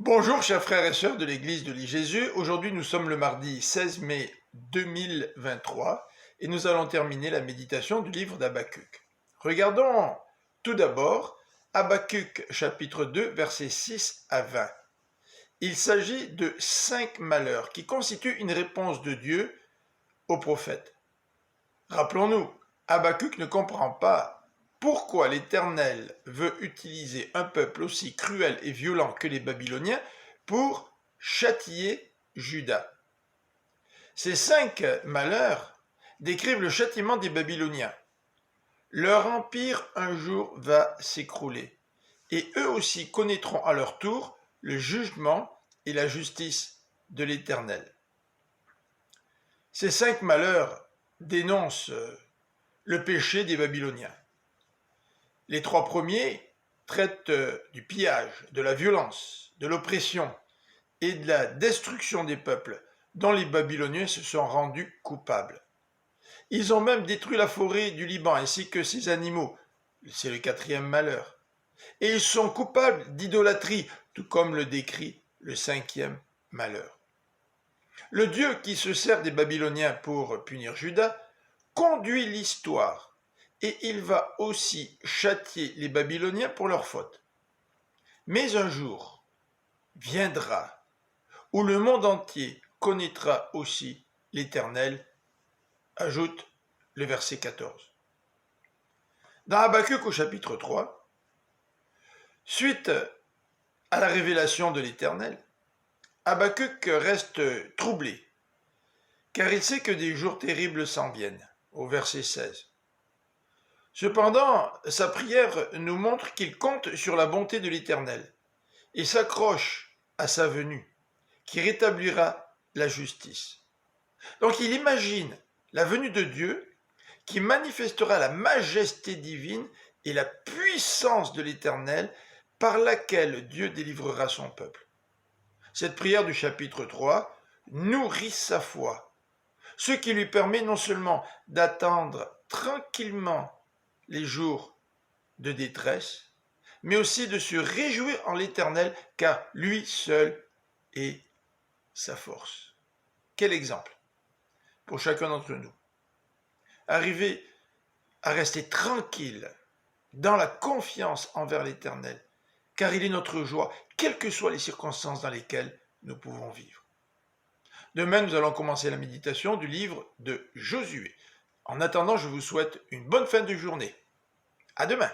Bonjour chers frères et sœurs de l'église de l'I-Jésus. Aujourd'hui nous sommes le mardi 16 mai 2023 et nous allons terminer la méditation du livre d'Habakkuk. Regardons tout d'abord Habakkuk chapitre 2 versets 6 à 20. Il s'agit de 5 malheurs qui constituent une réponse de Dieu au prophète. Rappelons-nous, Habakkuk ne comprend pas pourquoi l'Éternel veut utiliser un peuple aussi cruel et violent que les Babyloniens pour châtier Juda. Ces 5 malheurs décrivent le châtiment des Babyloniens. Leur empire un jour va s'écrouler, et eux aussi connaîtront à leur tour le jugement et la justice de l'Éternel. Ces 5 malheurs dénoncent le péché des Babyloniens. Les 3 premiers traitent du pillage, de la violence, de l'oppression et de la destruction des peuples dont les Babyloniens se sont rendus coupables. Ils ont même détruit la forêt du Liban ainsi que ses animaux. C'est le 4e malheur. Et ils sont coupables d'idolâtrie, tout comme le décrit le 5e malheur. Le Dieu qui se sert des Babyloniens pour punir Juda conduit l'histoire. Et il va aussi châtier les Babyloniens pour leurs fautes. Mais un jour viendra où le monde entier connaîtra aussi l'Éternel, ajoute le verset 14. Dans Habakkuk au chapitre 3, suite à la révélation de l'Éternel, Habakkuk reste troublé, car il sait que des jours terribles s'en viennent, au verset 16. Cependant, sa prière nous montre qu'il compte sur la bonté de l'Éternel et s'accroche à sa venue, qui rétablira la justice. Donc il imagine la venue de Dieu qui manifestera la majesté divine et la puissance de l'Éternel par laquelle Dieu délivrera son peuple. Cette prière du chapitre 3 nourrit sa foi, ce qui lui permet non seulement d'attendre tranquillement les jours de détresse, mais aussi de se réjouir en l'Éternel, car lui seul est sa force. Quel exemple pour chacun d'entre nous. Arriver à rester tranquille dans la confiance envers l'Éternel, car il est notre joie, quelles que soient les circonstances dans lesquelles nous pouvons vivre. Demain, nous allons commencer la méditation du livre de Josué. En attendant, je vous souhaite une bonne fin de journée. À demain.